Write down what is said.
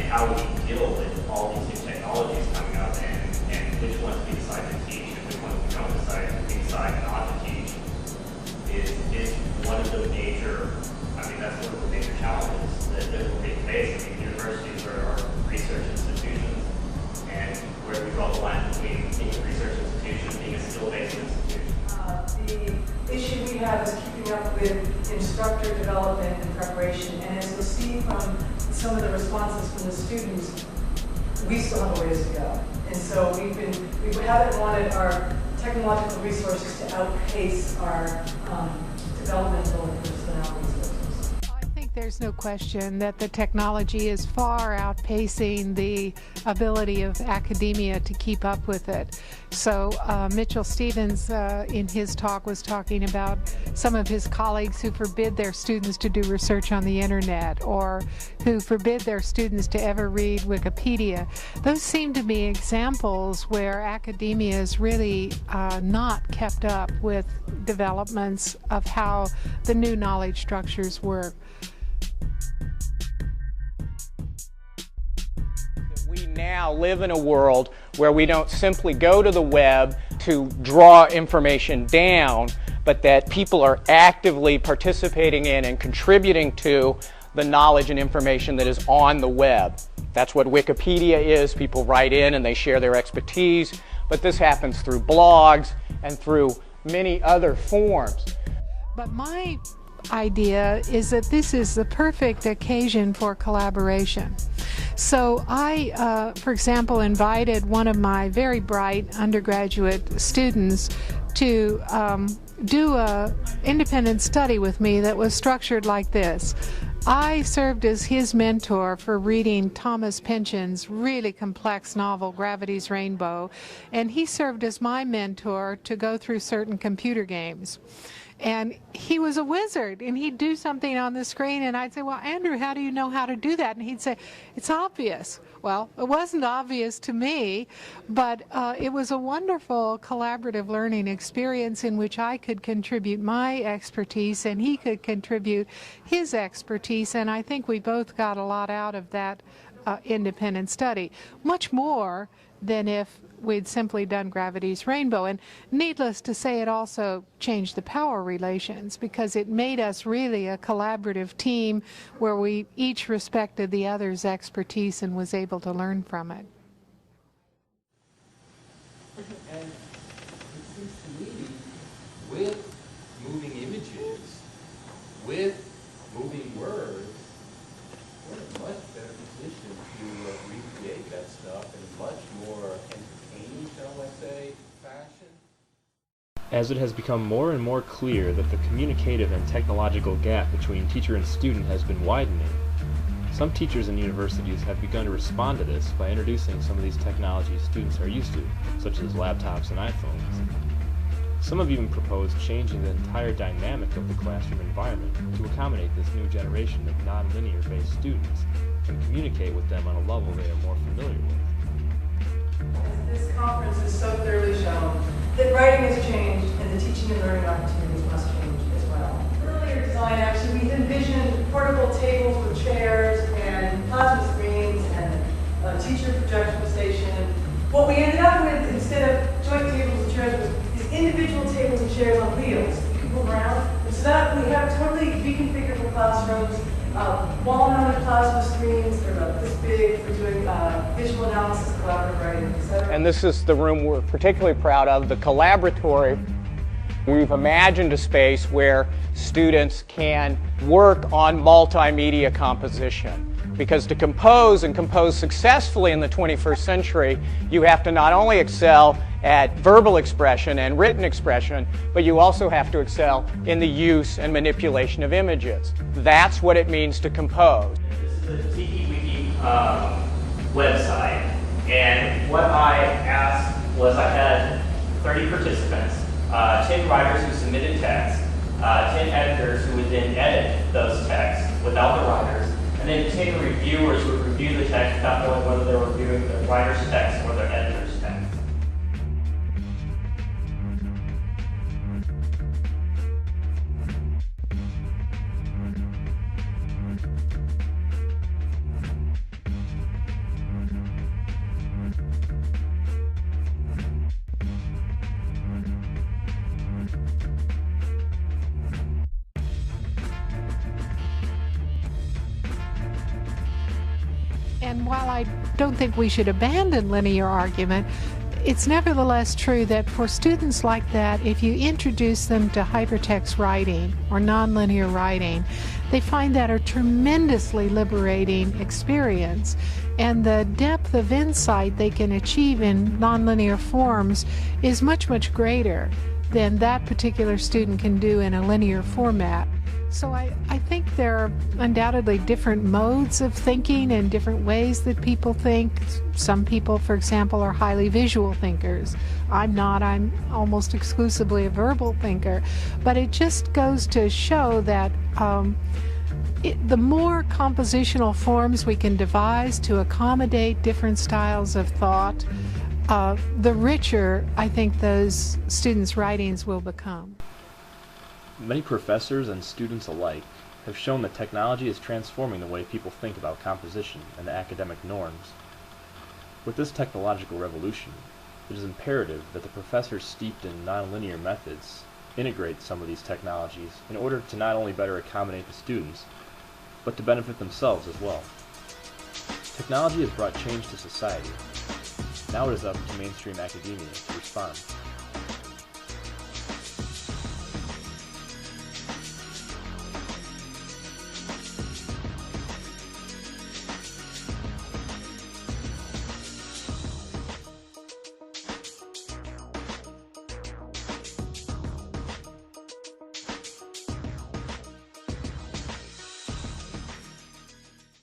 how we deal with all these new technologies coming up and which ones we decide to teach and which ones we decide not to teach is one of the major, that's one of the major challenges that we'll be facing. Universities are research institutions, and where we draw the line between being a research institution, being a skill-based institution. The issue we have is keeping up with instructor development and preparation, and as you'll see from some of the responses from the students, we still have a ways to go. And so we haven't wanted our technological resources to outpace our developmental and personnel resources. I think there's no question that the technology is far outpacing the ability of academia to keep up with it. So Mitchell Stevens in his talk was talking about some of his colleagues who forbid their students to do research on the internet or who forbid their students to ever read Wikipedia. Those seem to be examples where academia is really not kept up with developments of how the new knowledge structures work. We now live in a world where we don't simply go to the web to draw information down, but that people are actively participating in and contributing to the knowledge and information that is on the web. That's what Wikipedia is. People write in and they share their expertise, but this happens through blogs and through many other forms. But my idea is that this is the perfect occasion for collaboration. So I, for example, invited one of my very bright undergraduate students to do an independent study with me that was structured like this. I served as his mentor for reading Thomas Pynchon's really complex novel, Gravity's Rainbow, and he served as my mentor to go through certain computer games. And he was a wizard, and he'd do something on the screen, and I'd say, well, Andrew, how do you know how to do that? And he'd say, it's obvious. Well, it wasn't obvious to me, but it was a wonderful collaborative learning experience in which I could contribute my expertise, and he could contribute his expertise, and I think we both got a lot out of that independent study, much more than if we'd simply done Gravity's Rainbow. And needless to say, it also changed the power relations because it made us really a collaborative team where we each respected the other's expertise and was able to learn from it. And it seems to me, with moving images, with moving words, we're in a much better position to recreate that stuff in much more entertaining, shall I say, fashion. As it has become more and more clear that the communicative and technological gap between teacher and student has been widening, some teachers and universities have begun to respond to this by introducing some of these technologies students are used to, such as laptops and iPhones. Some have even proposed changing the entire dynamic of the classroom environment to accommodate this new generation of non-linear-based students and communicate with them on a level they are more familiar with. This conference has so thoroughly shown that writing has changed and the teaching and learning opportunities must change as well. Earlier design, actually, we envisioned portable tables with chairs and plasma screens and a teacher projection station. What we ended up with, instead of joint tables and chairs, was these individual tables and chairs on wheels. You can move around. And so that we have totally reconfigurable classrooms, wall-mounted plasma screens. They're about this big for doing visual analysis, collaborative writing, etc. And this is the room we're particularly proud of, the collaboratory. We've imagined a space where students can work on multimedia composition. Because to compose and compose successfully in the 21st century, you have to not only excel at verbal expression and written expression, but you also have to excel in the use and manipulation of images. That's what it means to compose. This is a TikiWiki website, and what I asked was I had 30 participants, 10 writers who submitted text, 10 editors who would then edit those texts without the writers, and then 10 reviewers would review the text without knowing whether they were reviewing the writer's text or their editor's text. And while I don't think we should abandon linear argument, it's nevertheless true that for students like that, if you introduce them to hypertext writing or nonlinear writing, they find that a tremendously liberating experience. And the depth of insight they can achieve in nonlinear forms is much, much greater than that particular student can do in a linear format. So I think there are undoubtedly different modes of thinking and different ways that people think. Some people, for example, are highly visual thinkers. I'm not. I'm almost exclusively a verbal thinker. But it just goes to show that the more compositional forms we can devise to accommodate different styles of thought, the richer I think those students' writings will become. Many professors and students alike have shown that technology is transforming the way people think about composition and the academic norms. With this technological revolution, it is imperative that the professors steeped in nonlinear methods integrate some of these technologies in order to not only better accommodate the students, but to benefit themselves as well. Technology has brought change to society. Now it is up to mainstream academia to respond.